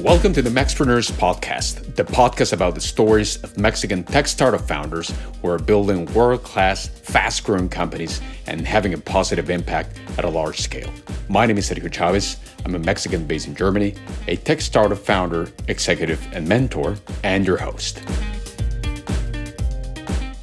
Welcome to the Mexpreneurs Podcast, the podcast about the stories of Mexican tech startup founders who are building world-class, fast-growing companies and having a positive impact at a large scale. My name is Sergio Chavez. I'm a Mexican based in Germany, a tech startup founder, executive, and mentor, and your host.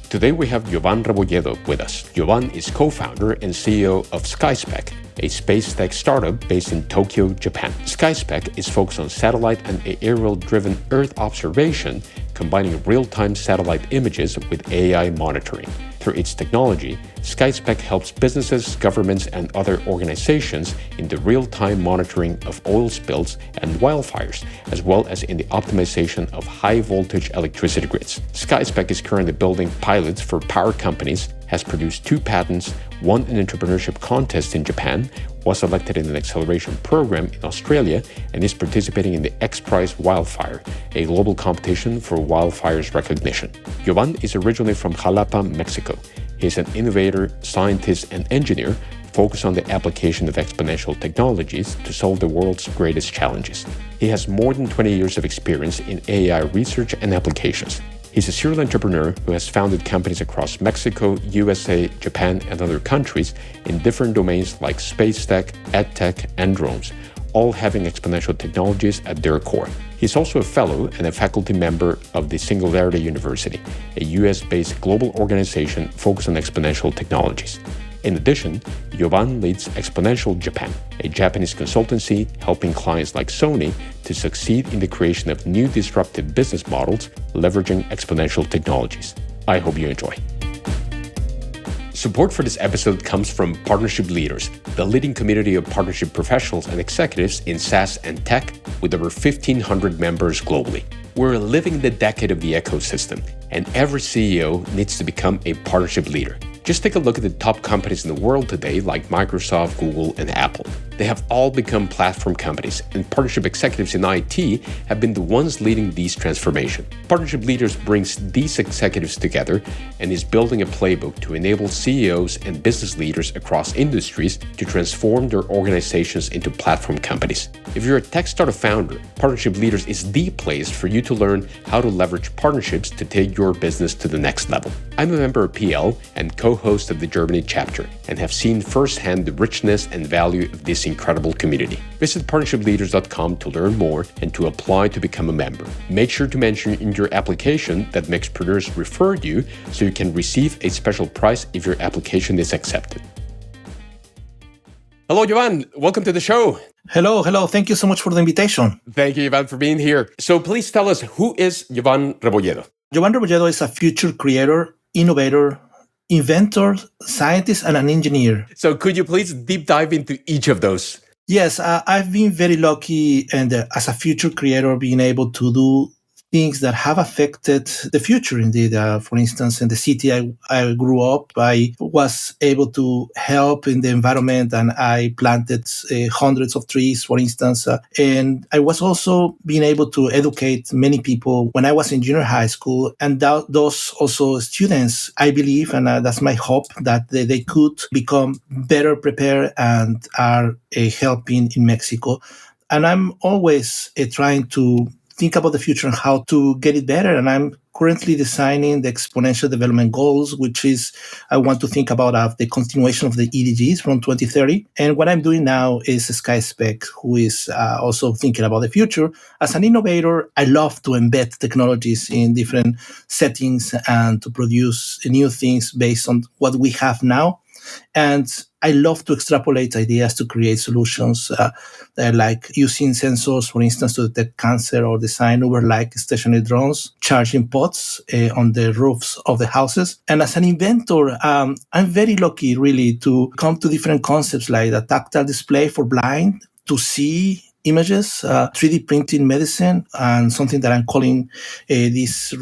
Today we have Jovan Rebolledo with us. Jovan is co-founder and CEO of SkySpec, a SpaceTech startup based in Tokyo, Japan. SkySpec is focused on satellite and aerial-driven Earth observation, combining real-time satellite images with AI monitoring. Through its technology, SkySpec helps businesses, governments, and other organizations in the real-time monitoring of oil spills and wildfires, as well as in the optimization of high-voltage electricity grids. SkySpec is currently building pilots for power companies, has produced 2 patents, won an entrepreneurship contest in Japan, was selected in an acceleration program in Australia, and is participating in the XPRIZE Wildfire, a global competition for wildfires recognition. Jovan is originally from Xalapa, Mexico. He is an innovator, scientist, and engineer focused on the application of exponential technologies to solve the world's greatest challenges. He has more than 20 years of experience in AI research and applications. He's a serial entrepreneur who has founded companies across Mexico, USA, Japan, and other countries in different domains like SpaceTech, EdTech, and drones, all having exponential technologies at their core. He's also a fellow and a faculty member of the Singularity University, a US-based global organization focused on exponential technologies. In addition, Jovan leads Exponential Japan, a Japanese consultancy helping clients like SONY to succeed in the creation of new disruptive business models leveraging exponential technologies. I hope you enjoy. Support for this episode comes from Partnership Leaders, the leading community of partnership professionals and executives in SaaS and tech with over 1,500 members globally. We're living the decade of the ecosystem, and every CEO needs to become a partnership leader. Just take a look at the top companies in the world today like Microsoft, Google, and Apple. They have all become platform companies, and partnership executives in IT have been the ones leading these transformations. Partnership Leaders brings these executives together and is building a playbook to enable CEOs and business leaders across industries to transform their organizations into platform companies. If you're a tech startup founder, Partnership Leaders is the place for you to learn how to leverage partnerships to take your business to the next level. I'm a member of PL and co-host of the Germany chapter and have seen firsthand the richness and value of this incredible community. Visit partnershipleaders.com to learn more and to apply to become a member. Make sure to mention in your application that Mexpreneurs referred you so you can receive a special prize if your application is accepted. Hello, Jovan. Welcome to the show. Hello. Thank you so much for the invitation. Thank you, Jovan, for being here. So please tell us, who is Jovan Rebolledo? Jovan Rebolledo is a future creator, innovator, inventor, scientist, and an engineer. So could you please deep dive into each of those? Yes, I've been very lucky and as a future creator being able to do things that have affected the future indeed. For instance, in the city I grew up, I was able to help in the environment and I planted hundreds of trees, for instance. And I was also being able to educate many people when I was in junior high school. And those also students, I believe, and that's my hope, that they could become better prepared and are helping in Mexico. And I'm always trying to think about the future and how to get it better. And I'm currently designing the Exponential Development Goals, which is, I want to think about the continuation of the EDGs from 2030. And what I'm doing now is SkySpec, who is also thinking about the future. As an innovator, I love to embed technologies in different settings and to produce new things based on what we have now. And I love to extrapolate ideas to create solutions like using sensors, for instance, to detect cancer or design Uber-like stationary drones, charging pods on the roofs of the houses. And as an inventor, I'm very lucky really to come to different concepts like a tactile display for blind to see images, 3D printing medicine, and something that I'm calling this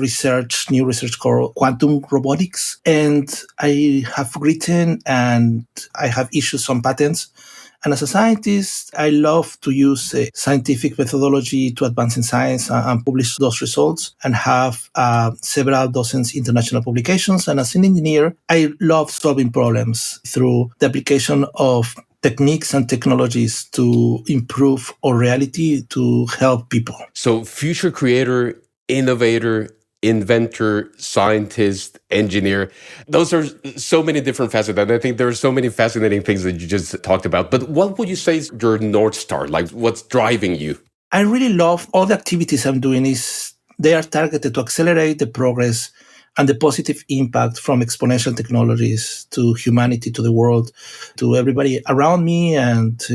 new research called quantum robotics. And I have written and I have issued some patents. And as a scientist, I love to use scientific methodology to advance in science and publish those results and have several dozens international publications. And as an engineer, I love solving problems through the application of techniques and technologies to improve our reality to help people. So future creator, innovator, inventor, scientist, engineer. Those are so many different facets. And I think there are so many fascinating things that you just talked about. But what would you say is your North Star? Like what's driving you? I really love all the activities I'm doing is they are targeted to accelerate the progress and the positive impact from exponential technologies to humanity, to the world, to everybody around me and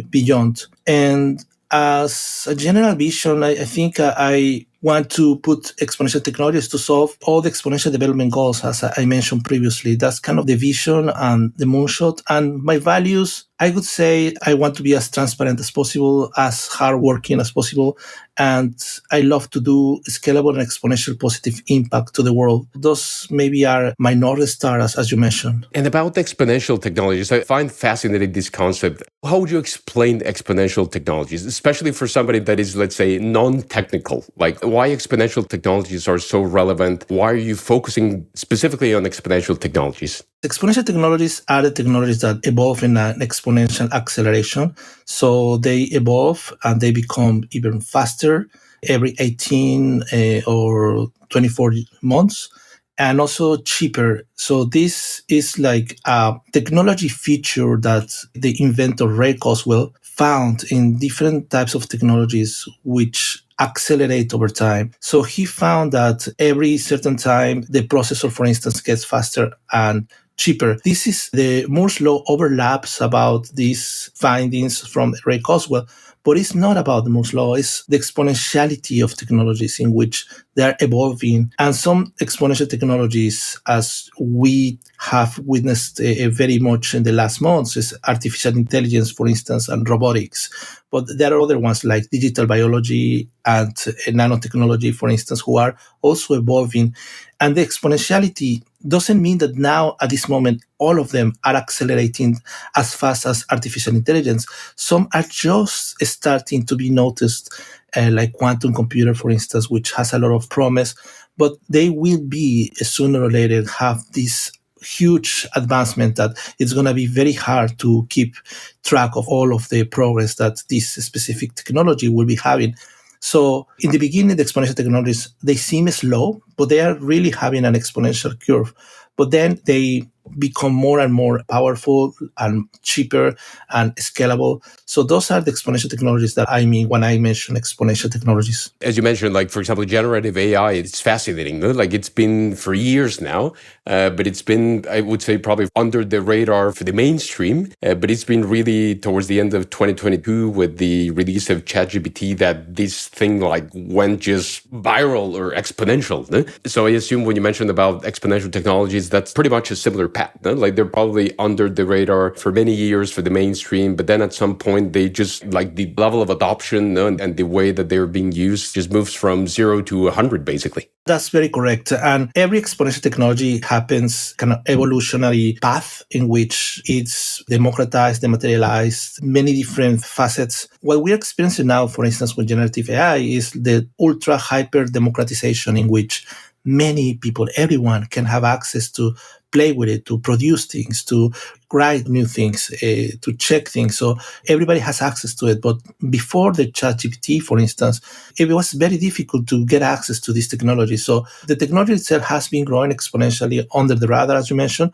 beyond. And as a general vision, I think I want to put exponential technologies to solve all the exponential development goals, as I mentioned previously. That's kind of the vision and the moonshot. And my values, I would say I want to be as transparent as possible, as hardworking as possible. And I love to do scalable and exponential positive impact to the world. Those maybe are my North Star, as you mentioned. And about exponential technologies, I find fascinating this concept. How would you explain exponential technologies, especially for somebody that is, let's say, non-technical? Like why exponential technologies are so relevant? Why are you focusing specifically on exponential technologies? Exponential technologies are the technologies that evolve in an exponential acceleration. So they evolve and they become even faster every 18 or 24 months, and also cheaper. So this is like a technology feature that the inventor Ray Kurzweil found in different types of technologies which accelerate over time. So he found that every certain time the processor, for instance, gets faster and cheaper. This is the Moore's law overlaps about these findings from Ray Kurzweil, but it's not about the Moore's law. It's the exponentiality of technologies in which they are evolving. And some exponential technologies, as we have witnessed very much in the last months, is artificial intelligence, for instance, and robotics. But there are other ones like digital biology and nanotechnology, for instance, who are also evolving. And the exponentiality doesn't mean that now, at this moment, all of them are accelerating as fast as artificial intelligence. Some are just starting to be noticed, like quantum computer, for instance, which has a lot of promise, but they will be sooner or later have this huge advancement that it's going to be very hard to keep track of all of the progress that this specific technology will be having. So in the beginning, the exponential technologies, they seem slow, but they are really having an exponential curve. But then they become more and more powerful and cheaper and scalable. So those are the exponential technologies that I mean when I mention exponential technologies. As you mentioned, like, for example, generative AI, it's fascinating. No? Like it's been for years now, but it's been, I would say, probably under the radar for the mainstream. But it's been really towards the end of 2022 with the release of ChatGPT that this thing like went just viral or exponential. No? So I assume when you mentioned about exponential technologies, that's pretty much a similar path. No? Like they're probably under the radar for many years for the mainstream, but then at some point they just like the level of adoption and the way that they're being used just moves from 0 to 100 basically. That's very correct. And every exponential technology happens kind of evolutionary path in which it's democratized, dematerialized, many different facets. What we're experiencing now, for instance, with generative AI is the ultra hyper democratization in which many people, everyone can have access to play with it, to produce things, to write new things, to check things. So everybody has access to it. But before the ChatGPT, for instance, it was very difficult to get access to this technology. So the technology itself has been growing exponentially under the radar, as you mentioned.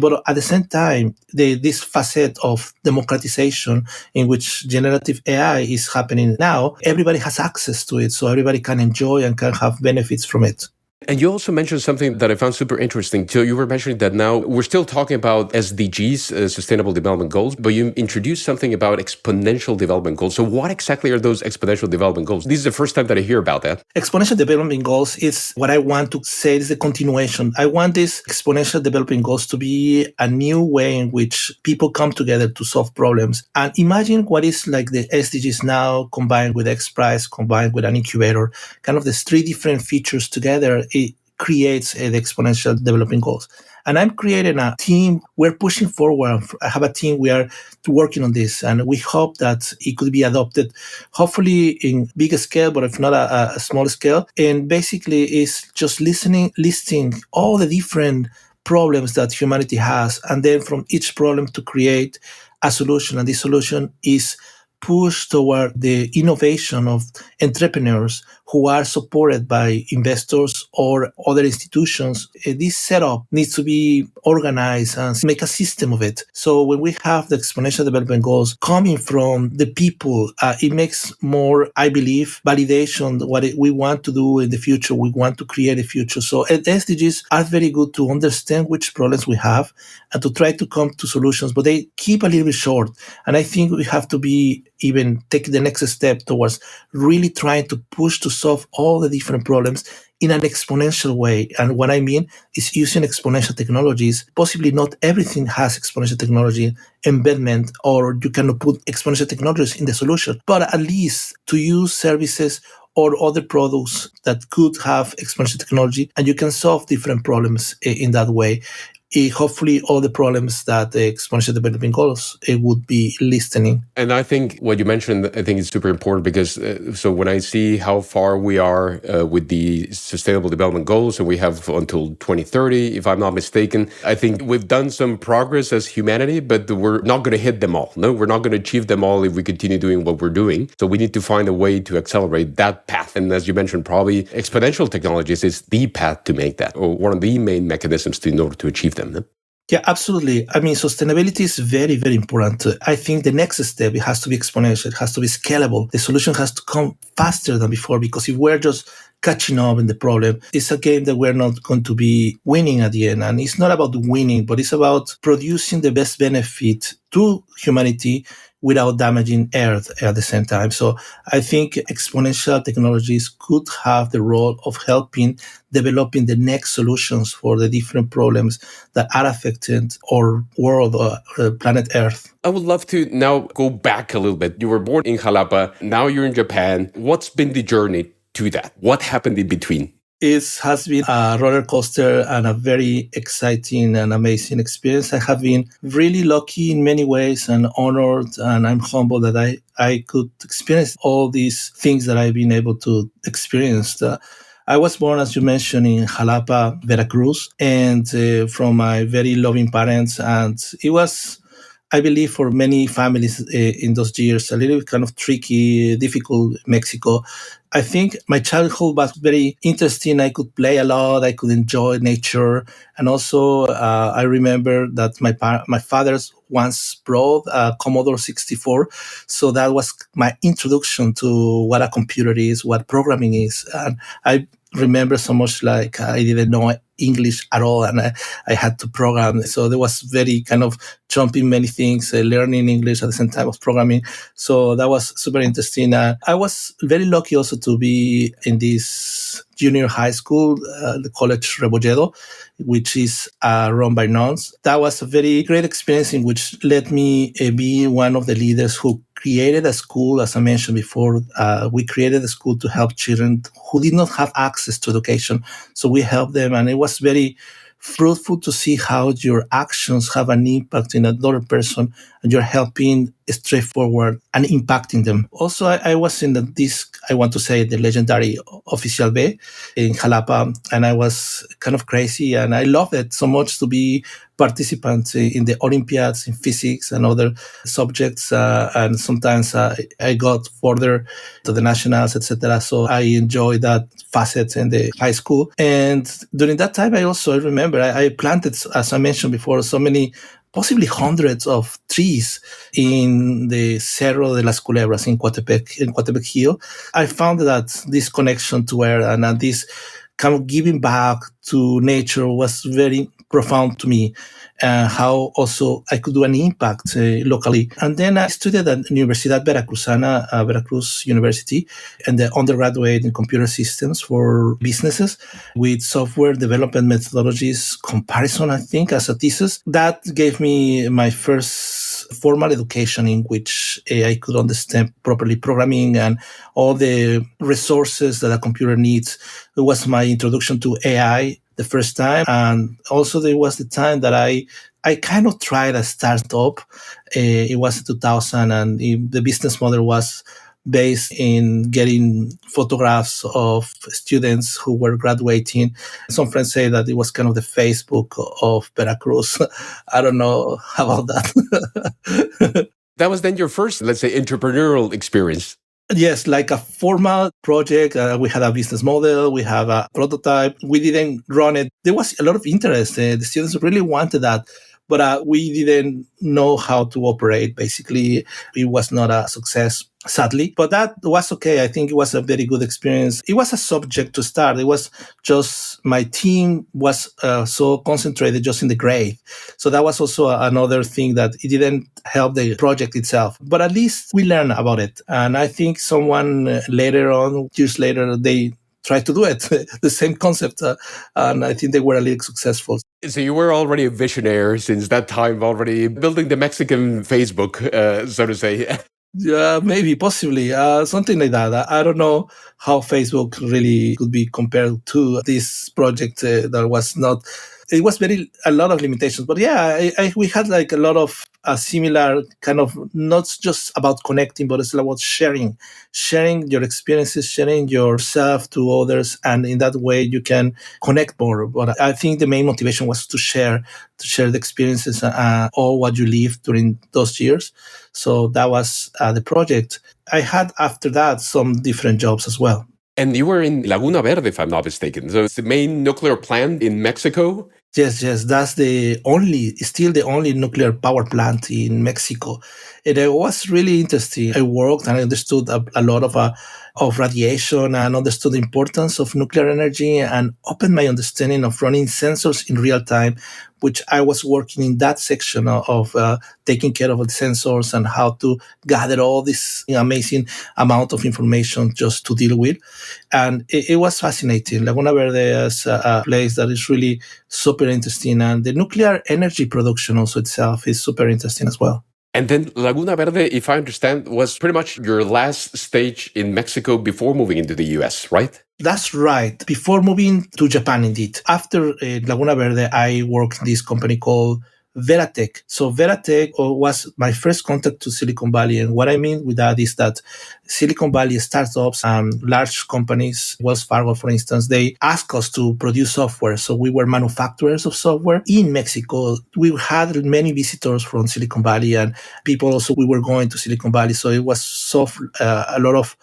But at the same time, this facet of democratization in which generative AI is happening now, everybody has access to it. So everybody can enjoy and can have benefits from it. And you also mentioned something that I found super interesting. So you were mentioning that now we're still talking about SDGs, Sustainable Development Goals, but you introduced something about exponential development goals. So what exactly are those exponential development goals? This is the first time that I hear about that. Exponential development goals is what I want to say is the continuation. I want these exponential development goals to be a new way in which people come together to solve problems. And imagine what is like the SDGs now combined with XPRIZE, combined with an incubator, kind of these three different features together. It creates the exponential development goals. And I'm creating a team. We're pushing forward. I have a team. We are working on this, and we hope that it could be adopted, hopefully in bigger scale, but if not a small scale. And basically, it's just listing all the different problems that humanity has, and then from each problem to create a solution, and this solution is push toward the innovation of entrepreneurs who are supported by investors or other institutions. This setup needs to be organized and make a system of it. So when we have the exponential development goals coming from the people, it makes more, I believe, validation what we want to do in the future. We want to create a future. So the SDGs are very good to understand which problems we have and to try to come to solutions, but they keep a little bit short. And I think we have to be even take the next step towards really trying to push to solve all the different problems in an exponential way. And what I mean is using exponential technologies. Possibly not everything has exponential technology embedment, or you cannot put exponential technologies in the solution, but at least to use services or other products that could have exponential technology, and you can solve different problems in that way. Hopefully all the problems that the Exponential Development Goals would be listening. And I think what you mentioned, I think is super important because so when I see how far we are with the Sustainable Development Goals, and we have until 2030, if I'm not mistaken, I think we've done some progress as humanity, but we're not going to hit them all. No, we're not going to achieve them all if we continue doing what we're doing. So we need to find a way to accelerate that path. And as you mentioned, probably exponential technologies is the path to make that, or one of the main mechanisms in order to achieve them. No? Yeah, absolutely. I mean, sustainability is very, very important. I think the next step, it has to be exponential. It has to be scalable. The solution has to come faster than before, because if we're just catching up in the problem, it's a game that we're not going to be winning at the end. And it's not about winning, but it's about producing the best benefit to humanity without damaging Earth at the same time. So I think exponential technologies could have the role of helping developing the next solutions for the different problems that are affecting our world, planet Earth. I would love to now go back a little bit. You were born in Xalapa. Now you're in Japan. What's been the journey to that? What happened in between? It has been a roller coaster and a very exciting and amazing experience. I have been really lucky in many ways and honored, and I'm humbled that I could experience all these things that I've been able to experience. I was born, as you mentioned, in Xalapa, Veracruz, and from my very loving parents. And it was, I believe, for many families in those years, a little kind of tricky, difficult Mexico. I think my childhood was very interesting. I could play a lot. I could enjoy nature. And also, I remember that my father's once brought a Commodore 64. So that was my introduction to what a computer is, what programming is. And I remember so much like I didn't know English at all, and I had to program. So there was very kind of jumping many things, learning English at the same time as programming. So that was super interesting. I was very lucky also to be in this junior high school, the College Rebolledo, which is run by nuns. That was a very great experience in which let me be one of the leaders who created a school. As I mentioned before, we created a school to help children who did not have access to education. So we helped them, and it was very fruitful to see how your actions have an impact in another person, and you're helping straightforward and impacting them. Also, I was in I want to say, the legendary Oficial B in Xalapa, and I was kind of crazy, and I loved it so much to be participant in the Olympiads in physics and other subjects, and sometimes I got further to the nationals, etc. So I enjoyed that facet in the high school. And during that time, I remember I planted, as I mentioned before, so many, possibly hundreds of trees in the Cerro de las Culebras in Coatepec Hill. I found that this connection to Earth and this kind of giving back to nature was very profound to me. How also I could do an impact locally. And then I studied at Universidad Veracruzana, Veracruz University, and the undergraduate in computer systems for businesses with software development methodologies comparison, I think, as a thesis. That gave me my first formal education in which I could understand properly programming and all the resources that a computer needs. It was my introduction to AI the first time. And also there was the time that I kind of tried a startup. It was in 2000, and the business model was based in getting photographs of students who were graduating. Some friends say that it was kind of the Facebook of Veracruz. I don't know about that. That was then your first, let's say, entrepreneurial experience. Yes, like a formal project. We had a business model. We have a prototype. We didn't run it. There was a lot of interest. The students really wanted that, but we didn't know how to operate. Basically, it was not a success, sadly. But that was okay. I think it was a very good experience. It was a subject to start. It was just my team was so concentrated just in the grade. So that was also another thing that it didn't help the project itself. But at least we learned about it. And I think someone later on, years later, they tried to do it, the same concept. And I think they were a little successful. So you were already a visionary since that time, already building the Mexican Facebook, so to say. Yeah, maybe, possibly, something like that. I don't know how Facebook really could be compared to this project that was not. It was a lot of limitations, but yeah, we had like a lot of similar kind of, not just about connecting, but it's about sharing your experiences, sharing yourself to others, and in that way you can connect more. But I think the main motivation was to share the experiences, all what you lived during those years. So that was the project. I had after that some different jobs as well. And you were in Laguna Verde, if I'm not mistaken. So it's the main nuclear plant in Mexico. Yes, that's still the only nuclear power plant in Mexico. And it was really interesting. I worked and I understood a lot of radiation and understood the importance of nuclear energy and opened my understanding of running sensors in real time, which I was working in that section of taking care of the sensors and how to gather all this amazing amount of information just to deal with. And it was fascinating. Laguna Verde is a place that is really super interesting. And the nuclear energy production also itself is super interesting as well. And then Laguna Verde, if I understand, was pretty much your last stage in Mexico before moving into the US, right? That's right. Before moving to Japan, indeed. After Laguna Verde, I worked in this company called Veratech. So Veratech was my first contact to Silicon Valley. And what I mean with that is that Silicon Valley startups and large companies, Wells Fargo, for instance, they ask us to produce software. So we were manufacturers of software in Mexico. We had many visitors from Silicon Valley and people also, we were going to Silicon Valley. So it was a lot of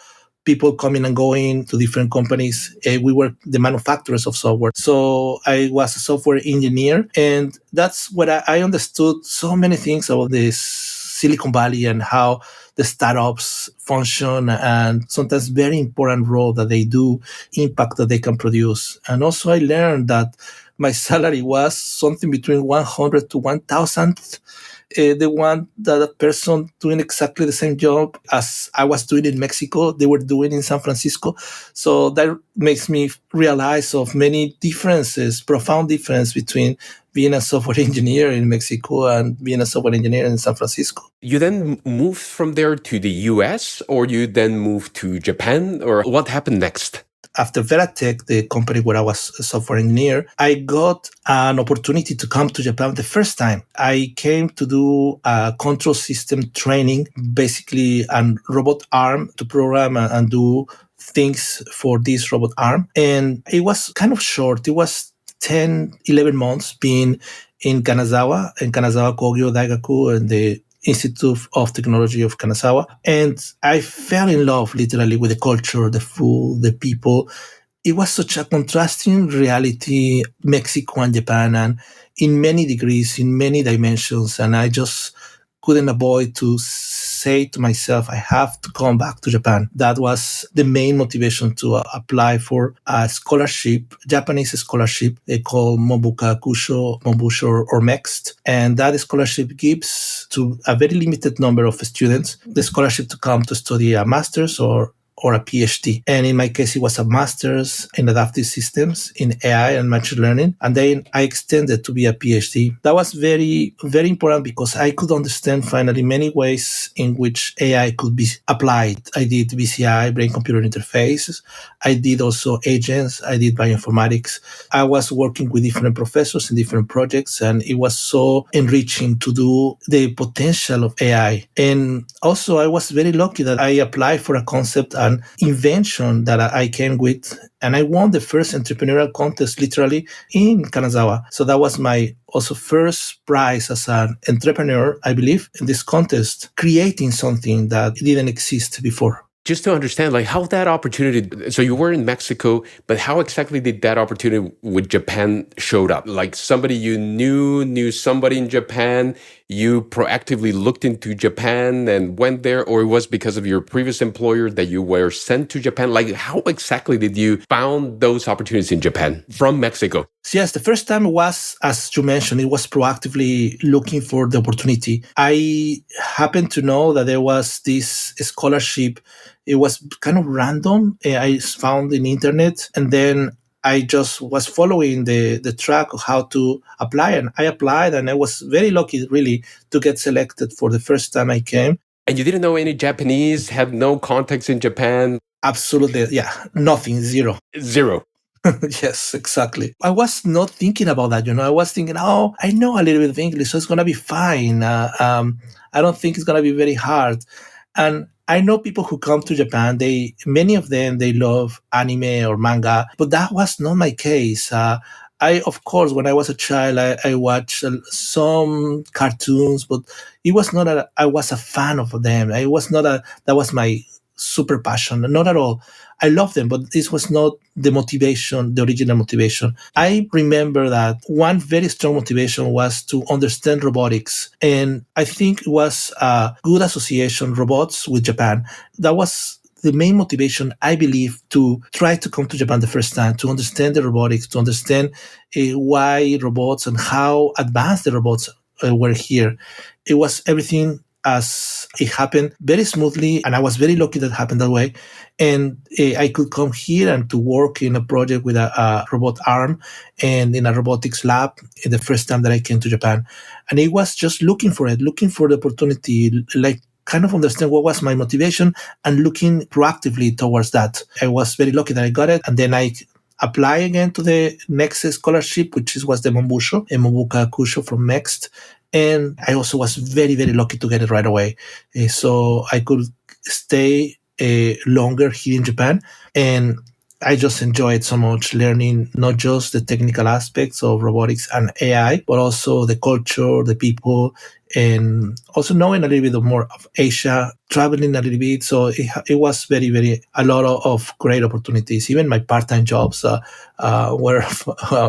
people coming and going to different companies. We were the manufacturers of software. So I was a software engineer. And that's what I understood so many things about this Silicon Valley and how the startups function and sometimes very important role that they do, impact that they can produce. And also I learned that my salary was something between 100 to 1,000. The one that a person doing exactly the same job as I was doing in Mexico, they were doing in San Francisco. So that makes me realize of many differences, profound difference between being a software engineer in Mexico and being a software engineer in San Francisco. You then moved from there to the US, or you then moved to Japan, or what happened next? After Veratech, the company where I was a software engineer, I got an opportunity to come to Japan the first time. I came to do a control system training, basically a robot arm to program and do things for this robot arm. And it was kind of short. It was 10, 11 months being in Kanazawa Kogyo Daigaku, and the Institute of Technology of Kanazawa. And I fell in love literally with the culture, the food, the people. It was such a contrasting reality, Mexico and Japan, and in many degrees, in many dimensions. And I just couldn't avoid to say to myself, I have to come back to Japan. That was the main motivation to apply for a scholarship, Japanese scholarship. They call Mobuka Kusho, Mobusho, or MEXT. And that scholarship gives to a very limited number of students the scholarship to come to study a master's or or a PhD. And in my case, it was a master's in adaptive systems in AI and machine learning. And then I extended to be a PhD. That was very, very important because I could understand finally many ways in which AI could be applied. I did BCI, brain computer interfaces. I did also agents. I did bioinformatics. I was working with different professors in different projects, and it was so enriching to do the potential of AI. And also, I was very lucky that I applied for a concept and invention that I came with, and I won the first entrepreneurial contest literally in Kanazawa. So that was my also first prize as an entrepreneur, I believe, in this contest, creating something that didn't exist before. Just to understand, like how that opportunity, so you were in Mexico, but how exactly did that opportunity with Japan showed up? Like somebody you knew somebody in Japan, you proactively looked into Japan and went there, or it was because of your previous employer that you were sent to Japan? Like how exactly did you found those opportunities in Japan from Mexico? Yes, the first time was, as you mentioned, it was proactively looking for the opportunity. I happened to know that there was this scholarship. It was kind of random. I found in the internet, and then I just was following the track of how to apply, and I applied, and I was very lucky, really, to get selected for the first time I came. And you didn't know any Japanese, had no contacts in Japan? Absolutely, yeah, nothing, zero. Zero. Yes, exactly. I was not thinking about that. I was thinking, oh, I know a little bit of English, so it's going to be fine. I don't think it's going to be very hard. And I know people who come to Japan, many of them, they love anime or manga, but that was not my case. Of course, when I was a child, I watched some cartoons, but it was not I was a fan of them. That was my super passion. Not at all. I love them, but this was not the motivation, the original motivation. I remember that one very strong motivation was to understand robotics. And I think it was a good association, robots with Japan. That was the main motivation, I believe, to try to come to Japan the first time, to understand the robotics, to understand why robots and how advanced the robots were here. It was everything as it happened very smoothly, and I was very lucky that happened that way. And I could come here and to work in a project with a robot arm and in a robotics lab the first time that I came to Japan. And it was just looking for the opportunity, like kind of understand what was my motivation and looking proactively towards that. I was very lucky that I got it. And then I apply again to the next scholarship, which was the Mombusho and Mobuka Kusho from Next. And I also was very, very lucky to get it right away. So I could stay longer here in Japan. And I just enjoyed so much learning not just the technical aspects of robotics and AI, but also the culture, the people, and also knowing a little bit more of Asia, traveling a little bit. So it was very, very, a lot of great opportunities. Even my part-time jobs were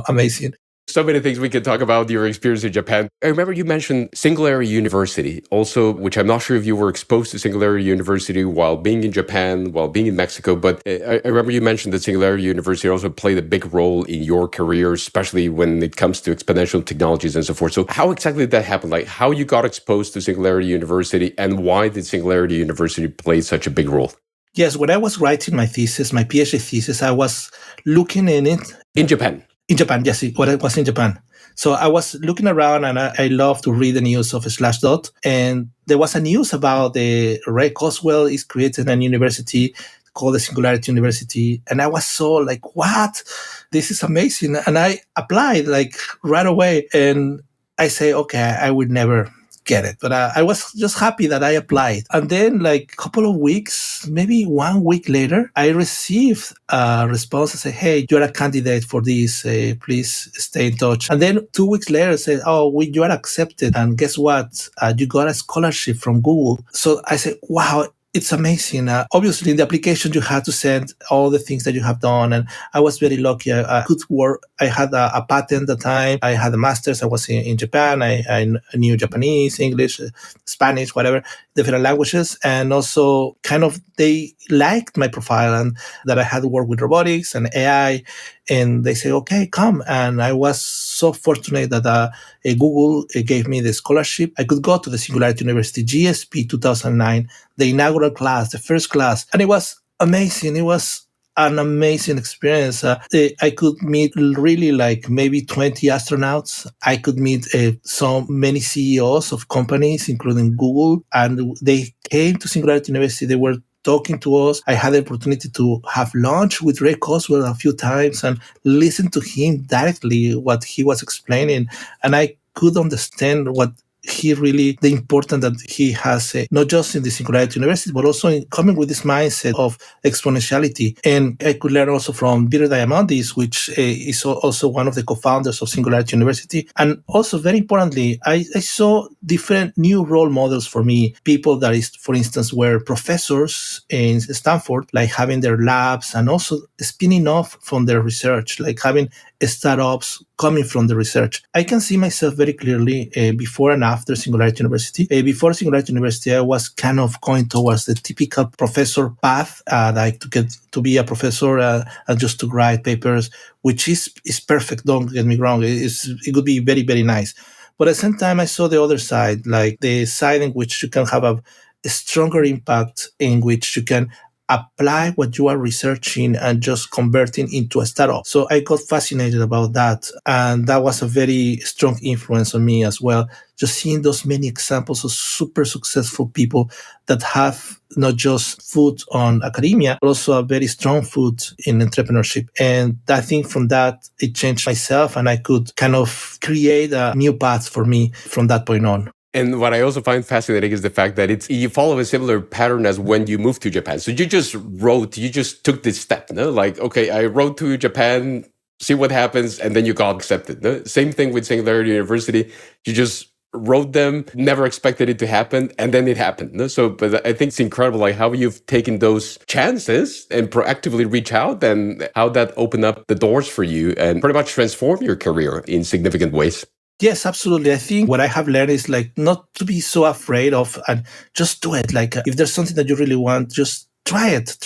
amazing. So many things we could talk about your experience in Japan. I remember you mentioned Singularity University also, which I'm not sure if you were exposed to Singularity University while being in Japan, while being in Mexico, but I remember you mentioned that Singularity University also played a big role in your career, especially when it comes to exponential technologies and so forth. So how exactly did that happen? Like how you got exposed to Singularity University and why did Singularity University play such a big role? Yes, when I was writing my thesis, my PhD thesis, I was looking in it. In Japan? In Japan, yes, it was in Japan. So I was looking around and I love to read the news of Slashdot. And there was a news about the Ray Kurzweil is creating a university called the Singularity University. And I was so like, what? This is amazing. And I applied like right away. And I say, okay, I would never get it. But I was just happy that I applied. And then like a couple of weeks, maybe 1 week later, I received a response and said, hey, you're a candidate for this. Please stay in touch. And then 2 weeks later, said, oh, you are accepted. And guess what? You got a scholarship from Google. So I said, wow, it's amazing. Obviously, in the application, you had to send all the things that you have done. And I was very lucky. I could work. I had a patent at the time. I had a master's. I was in Japan. I knew Japanese, English, Spanish, whatever, different languages. And also kind of they liked my profile and that I had worked with robotics and AI. And they say, okay, come. And I was so fortunate that Google gave me the scholarship. I could go to the Singularity University GSP 2009, the inaugural class, the first class. And it was amazing. It was an amazing experience. I could meet really like maybe 20 astronauts. I could meet so many CEOs of companies, including Google, and they came to Singularity University. They were talking to us. I had the opportunity to have lunch with Ray Coswell a few times and listen to him directly what he was explaining. And I could understand what he really the importance that he has not just in the Singularity University but also in coming with this mindset of exponentiality. And I could learn also from Peter Diamandis, which is also one of the co-founders of Singularity University. And also very importantly, I saw different new role models for me, people that is, for instance, were professors in Stanford, like having their labs and also spinning off from their research, like having startups coming from the research. I can see myself very clearly before and after Singularity University. Before Singularity University, I was kind of going towards the typical professor path, like to get to be a professor and just to write papers, which is perfect. Don't get me wrong; it could be very very nice. But at the same time, I saw the other side, like the side in which you can have a stronger impact, in which you can apply what you are researching and just converting into a startup. So I got fascinated about that. And that was a very strong influence on me as well. Just seeing those many examples of super successful people that have not just foot on academia, but also a very strong foot in entrepreneurship. And I think from that, it changed myself and I could kind of create a new path for me from that point on. And what I also find fascinating is the fact that you follow a similar pattern as when you moved to Japan. So you just took this step, no? Like, okay, I wrote to Japan, see what happens, and then you got accepted. No? Same thing with Singularity University. You just wrote them, never expected it to happen, and then it happened. No? So, but I think it's incredible, like how you've taken those chances and proactively reach out, and how that opened up the doors for you and pretty much transformed your career in significant ways. Yes, absolutely. I think what I have learned is like not to be so afraid of and just do it. Like if there's something that you really want, just try it.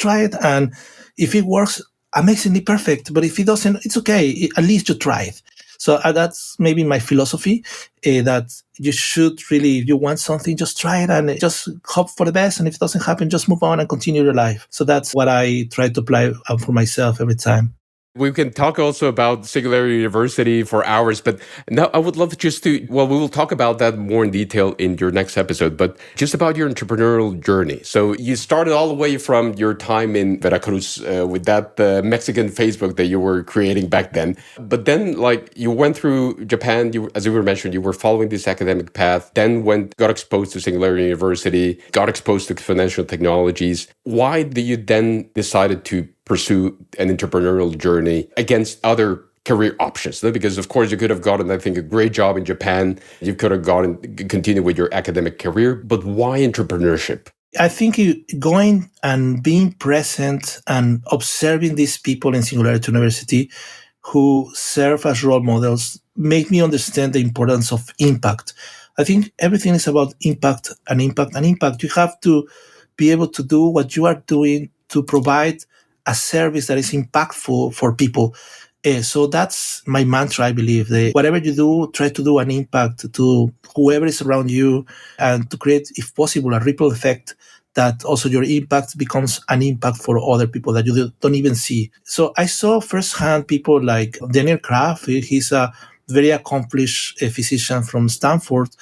And if it works, amazingly perfect. But if it doesn't, it's okay. At least you try it. So that's maybe my philosophy that you should really, if you want something, just try it and just hope for the best. And if it doesn't happen, just move on and continue your life. So that's what I try to apply for myself every time. We can talk also about Singularity University for hours, but now I would love we will talk about that more in detail in your next episode, but just about your entrepreneurial journey. So you started all the way from your time in Veracruz with that Mexican Facebook that you were creating back then. But then like you went through Japan, as you were mentioned, you were following this academic path, then got exposed to Singularity University, got exposed to exponential technologies. Why did you then decided to pursue an entrepreneurial journey against other career options? Because of course you could have gotten, I think, a great job in Japan. You could have continued with your academic career, but why entrepreneurship? I think going and being present and observing these people in Singularity University who serve as role models make me understand the importance of impact. I think everything is about impact and impact and impact. You have to be able to do what you are doing to provide a service that is impactful for people. So that's my mantra, I believe. Whatever you do, try to do an impact to whoever is around you and to create, if possible, a ripple effect that also your impact becomes an impact for other people that you don't even see. So I saw firsthand people like Daniel Kraft. He's a very accomplished physician from Stanford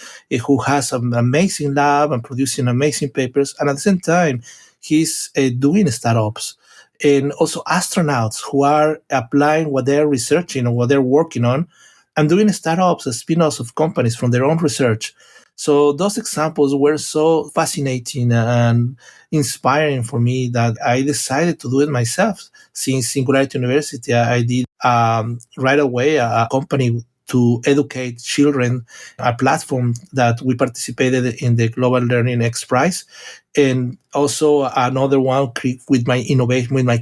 who has an amazing lab and producing amazing papers. And at the same time, he's doing startups. And also astronauts who are applying what they're researching or what they're working on and doing startups as spin-offs of companies from their own research. So those examples were so fascinating and inspiring for me that I decided to do it myself. Since Singularity University, I did right away a company to educate children, a platform that we participated in the Global Learning XPRIZE, and also another one with my innovation, with my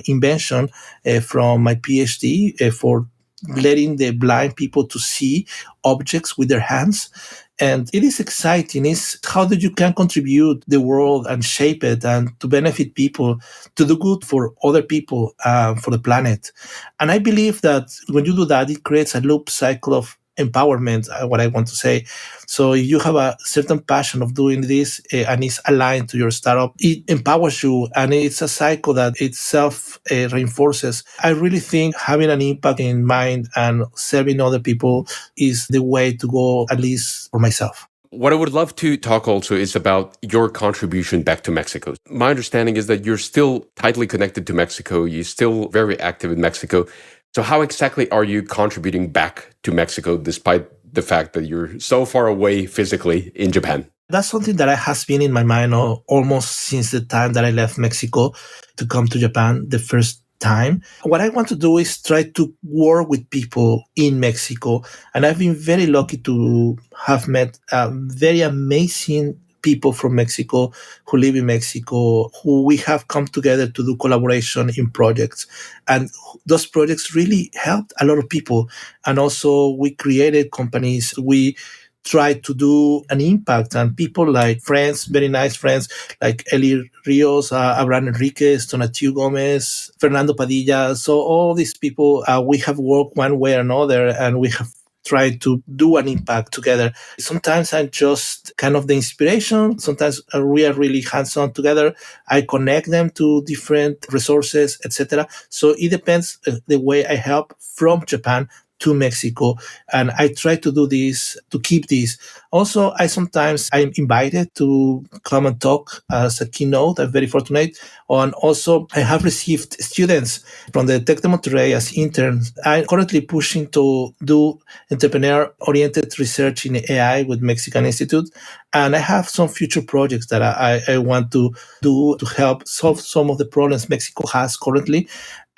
invention from my PhD for letting the blind people to see objects with their hands. And it is exciting. It's how that you can contribute the world and shape it and to benefit people, to do good for other people, for the planet. And I believe that when you do that, it creates a loop cycle of empowerment, what I want to say. So if you have a certain passion of doing this and it's aligned to your startup, it empowers you, and it's a cycle that itself reinforces. I really think having an impact in mind and serving other people is the way to go, at least for myself. What I would love to talk also is about your contribution back to Mexico. My understanding is that you're still tightly connected to Mexico. You're still very active in Mexico. So how exactly are you contributing back to Mexico despite the fact that you're so far away physically in Japan? That's something that has been in my mind almost since the time that I left Mexico to come to Japan the first time. What I want to do is try to work with people in Mexico. And I've been very lucky to have met very amazing people from Mexico who live in Mexico, who we have come together to do collaboration in projects. And those projects really helped a lot of people. And also we created companies. We try to do an impact, and people like friends, very nice friends like Eli Rios, Abraham Enriquez, Tonatiuh Gomez, Fernando Padilla. So all these people, we have worked one way or another, and we have tried to do an impact together. Sometimes I'm just kind of the inspiration. Sometimes we are really hands-on together. I connect them to different resources, etc. So it depends the way I help from Japan to Mexico. And I try to do this, to keep this. Also, I'm invited to come and talk as a keynote. I'm very fortunate. And also, I have received students from the Tec de Monterrey as interns. I'm currently pushing to do entrepreneur-oriented research in AI with Mexican Institute. And I have some future projects that I want to do to help solve some of the problems Mexico has currently.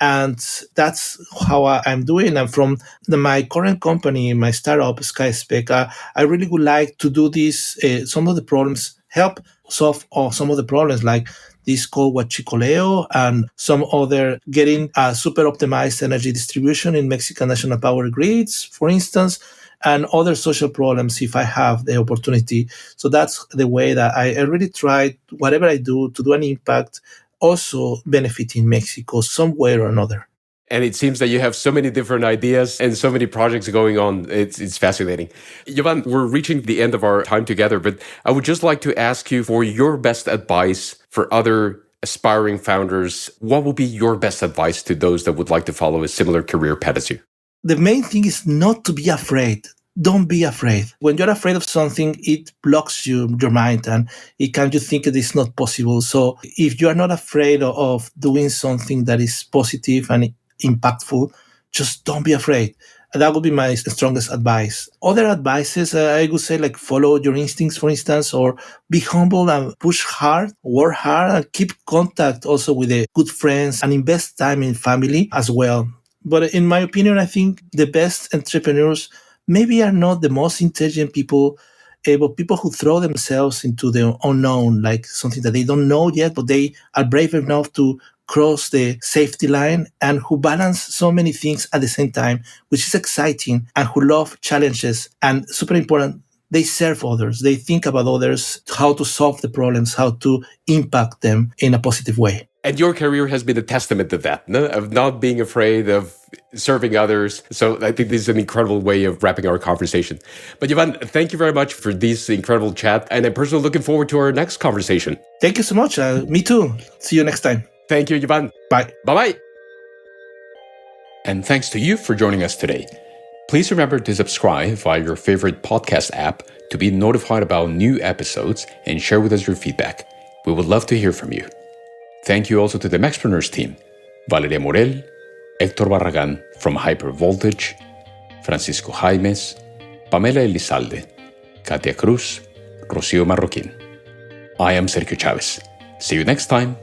And that's how I'm doing. And from my current company, my startup, SkySpec, I really would like to do this, some of the problems, help solve some of the problems like this called Huachicoleo and some other getting super optimized energy distribution in Mexican national power grids, for instance, and other social problems if I have the opportunity. So that's the way that I really try, whatever I do, to do an impact, also benefiting Mexico some way or another. And it seems that you have so many different ideas and so many projects going on. It's fascinating. Jovan, we're reaching the end of our time together, but I would just like to ask you for your best advice for other aspiring founders. What would be your best advice to those that would like to follow a similar career path as you? The main thing is not to be afraid. Don't be afraid. When you're afraid of something, it blocks your mind, and it can you think it is not possible. So if you are not afraid of doing something that is positive and impactful, just don't be afraid. That would be my strongest advice. Other advices, I would say, like follow your instincts, for instance, or be humble and push hard, work hard, and keep contact also with the good friends and invest time in family as well. But in my opinion, I think the best entrepreneurs maybe are not the most intelligent people, but people who throw themselves into the unknown, like something that they don't know yet, but they are brave enough to cross the safety line, and who balance so many things at the same time, which is exciting, and who love challenges. And super important, they serve others. They think about others, how to solve the problems, how to impact them in a positive way. And your career has been a testament to that, no? Of not being afraid of serving others. So I think this is an incredible way of wrapping our conversation. But Jovan, thank you very much for this incredible chat. And I'm personally looking forward to our next conversation. Thank you so much. Me too. See you next time. Thank you, Jovan. Bye. Bye-bye. And thanks to you for joining us today. Please remember to subscribe via your favorite podcast app to be notified about new episodes and share with us your feedback. We would love to hear from you. Thank you also to the Maxpreneurs team, Valeria Morel, Héctor Barragán from Hyper Voltage, Francisco Jaimes, Pamela Elizalde, Katia Cruz, Rocío Marroquín. I am Sergio Chavez. See you next time.